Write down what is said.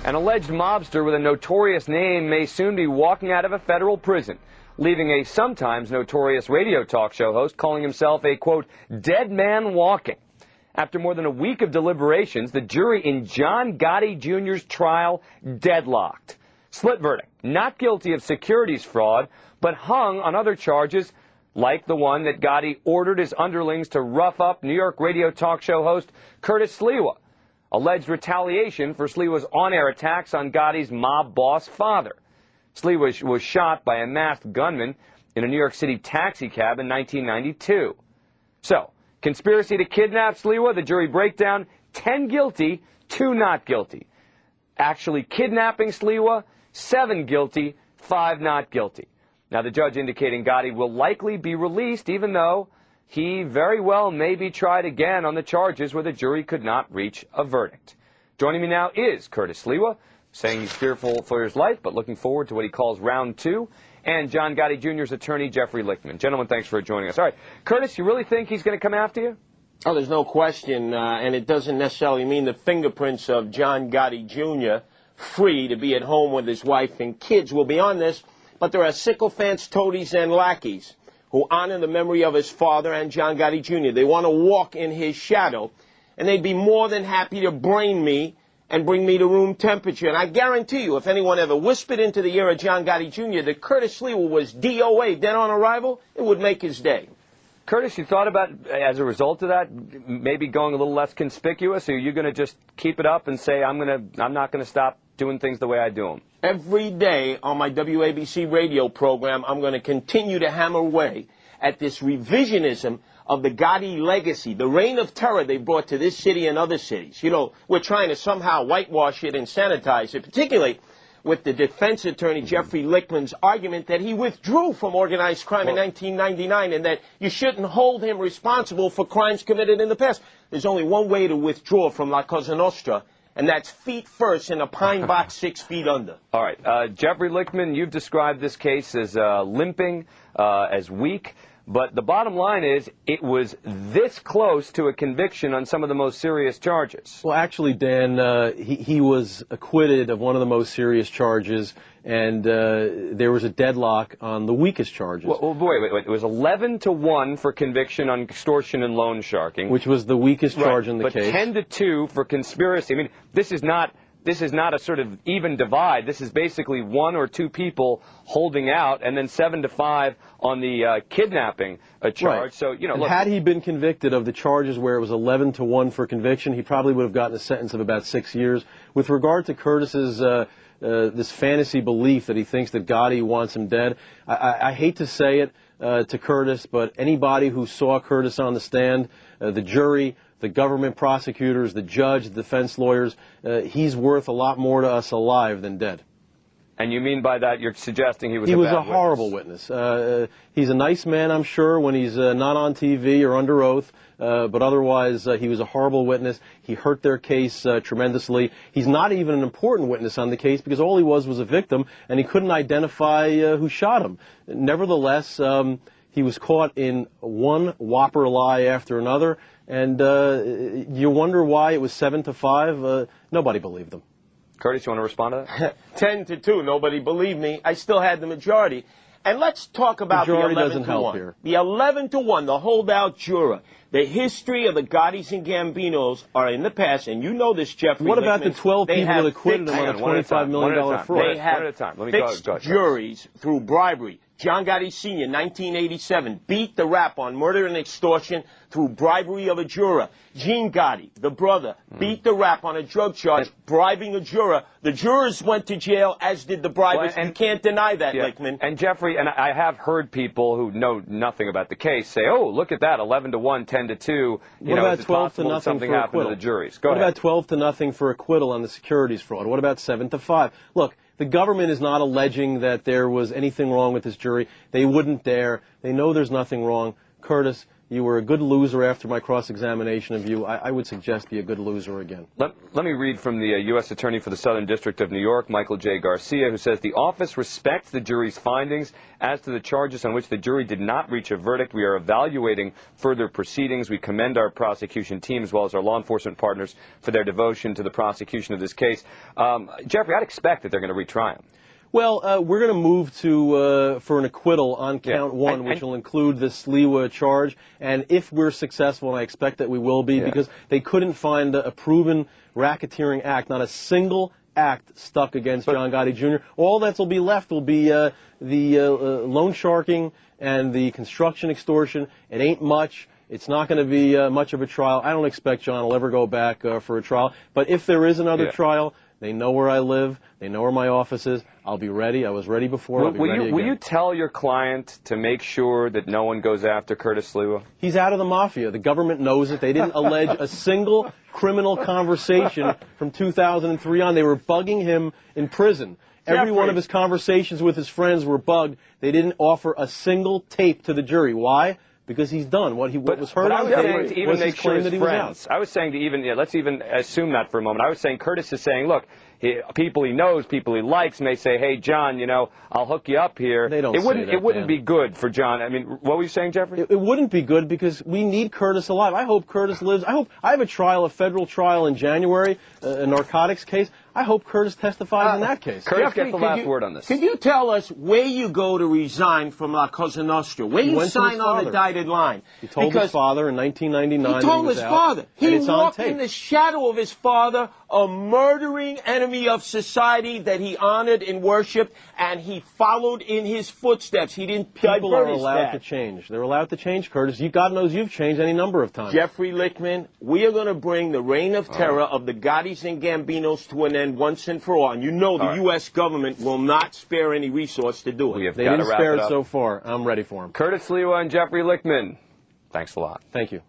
An alleged mobster with a notorious name may soon be walking out of a federal prison, leaving a sometimes notorious radio talk show host calling himself a, quote, dead man walking. After more than a week of deliberations, the jury in John Gotti Jr.'s trial deadlocked. Split verdict, not guilty of securities fraud, but hung on other charges like the one that Gotti ordered his underlings to rough up New York radio talk show host Curtis Sliwa. Alleged retaliation for Sliwa's on-air attacks on Gotti's mob boss father. Sliwa was shot by a masked gunman in a New York City taxicab in 1992. So, conspiracy to kidnap Sliwa, the jury breakdown, 10 guilty, 2 not guilty. Actually kidnapping Sliwa, 7 guilty, 5 not guilty. Now, the judge indicating Gotti will likely be released, even though he very well may be tried again on the charges where the jury could not reach a verdict. Joining me now is Curtis Sliwa, saying he's fearful for his life, but looking forward to what he calls round 2, and John Gotti Jr.'s attorney, Jeffrey Lichtman. Gentlemen, thanks for joining us. All right, Curtis, you really think he's going to come after you? Oh, there's no question, and it doesn't necessarily mean the fingerprints of John Gotti Jr. free to be at home with his wife and kids will be on this, but there are sycophants, toadies, and lackeys who honor the memory of his father and John Gotti Jr. They want to walk in his shadow, and they'd be more than happy to brain me and bring me to room temperature. And I guarantee you, if anyone ever whispered into the ear of John Gotti Jr. that Curtis Sliwa was DOA, dead on arrival, it would make his day. Curtis, you thought about, as a result of that, maybe going a little less conspicuous? Or are you going to just keep it up and say, I'm not going to stop doing things the way I do them? Every day on my WABC radio program, I'm going to continue to hammer away at this revisionism of the Gotti legacy, the reign of terror they brought to this city and other cities. You know, we're trying to somehow whitewash it and sanitize it, particularly with the defense attorney, Jeffrey Lichtman's argument that he withdrew from organized crime in 1999 and that you shouldn't hold him responsible for crimes committed in the past. There's only one way to withdraw from La Cosa Nostra, and that's feet first in a pine box 6 feet under. All right. Jeffrey Lichtman, you've described this case as limping, as weak. But the bottom line is it was this close to a conviction on some of the most serious charges. Well, actually, Dan, he was acquitted of one of the most serious charges, and there was a deadlock on the weakest charges. Well, wait. It was 11-1 for conviction on extortion and loan sharking. Which was the weakest charge in the case. But 10-2 for conspiracy. I mean, this is not a sort of even divide. This is basically 1 or 2 people holding out, and then 7-5 on the kidnapping charge. Right. So, you know, look, had he been convicted of the charges where it was 11-1 for conviction, he probably would have gotten a sentence of about 6 years. With regard to Curtis's this fantasy belief that he thinks that Gotti wants him dead, I hate to say it to Curtis, but anybody who saw Curtis on the stand, the jury, the government prosecutors, the judge, the defense lawyers, he's worth a lot more to us alive than dead. And you mean by that you're suggesting he was a horrible witness. He's a nice man, I'm sure, when he's not on TV or under oath, but otherwise he was a horrible witness. He hurt their case tremendously. He's not even an important witness on the case because all he was a victim, and he couldn't identify who shot him. Nevertheless, he was caught in one whopper lie after another, and you wonder why it was 7-5. Nobody believed him. Curtis, you want to respond to that? 10-2. Nobody believed me. I still had the majority. And let's talk about the 11-1. The 11-1, the holdout juror. The history of the Gottis and Gambinos are in the past, and you know this, Jeffrey. What about the 12 people that acquitted him on a $25 million fraud? They have fixed juries through bribery. John Gotti Sr., 1987, beat the rap on murder and extortion through bribery of a juror. Gene Gotti, the brother, beat the rap on a drug charge, bribing a juror. The jurors went to jail, as did the bribers. You can't deny that, Lichtman. And Jeffrey, and I have heard people who know nothing about the case say, oh, look at that, 11-1, 10-2. You know, about 12-0 something for happened acquittal? to the juries. Go ahead. What about 12-0 for acquittal on the securities fraud? What about 7-5? Look, the government is not alleging that there was anything wrong with this jury. They wouldn't dare. They know there's nothing wrong. Curtis, You were a good loser after my cross-examination of you. I would suggest be a good loser again. Let me read from the U.S. Attorney for the Southern District of New York, Michael J. Garcia, who says, the office respects the jury's findings as to the charges on which the jury did not reach a verdict. We are evaluating further proceedings. We commend our prosecution team as well as our law enforcement partners for their devotion to the prosecution of this case. Jeffrey, I'd expect that they're going to retry him. Well, we're going to move to for an acquittal on count one, which will include the Sliwa charge. And if we're successful, and I expect that we will be, because they couldn't find a proven racketeering act, not a single act stuck against John Gotti Jr. All that will be left will be the loan sharking and the construction extortion. It ain't much. It's not going to be much of a trial. I don't expect John will ever go back for a trial. But if there is another trial, they know where I live. They know where my office is. I'll be ready. I was ready before. I'll be ready again. Will you tell your client to make sure that no one goes after Curtis Sliwa? He's out of the mafia. The government knows it. They didn't allege a single criminal conversation from 2003 on. They were bugging him in prison. Every one of his conversations with his friends were bugged. They didn't offer a single tape to the jury. Why? Because he's done what was heard on tape was his claim that he was out. I was saying to even, let's even assume that for a moment. I was saying Curtis is saying, look, people he knows, people he likes may say, hey, John, you know, I'll hook you up here. They don't say that, It wouldn't be good for John. I mean, what were you saying, Jeffrey? It wouldn't be good because we need Curtis alive. I hope Curtis lives. I have a trial, a federal trial in January, a narcotics case. I hope Curtis testifies in that case. Curtis gets the last word on this. Could you tell us where you go to resign from La Cosa Nostra? Where you sign on the dotted line? He told his father in 1999 He told his father. He walked in the tape. shadow of his father, a murdering enemy of society that he honored and worshipped, and he followed in his footsteps. He didn't People are divert his allowed dad. to change. They're allowed to change, Curtis. God knows you've changed any number of times. Jeffrey Lichtman, we are going to bring the reign of terror of the Gottis and Gambinos to an end once and for all. And you know the U.S. government will not spare any resource to do it. They didn't spare it so far. I'm ready for him. Curtis Sliwa and Jeffrey Lichtman, thanks a lot. Thank you.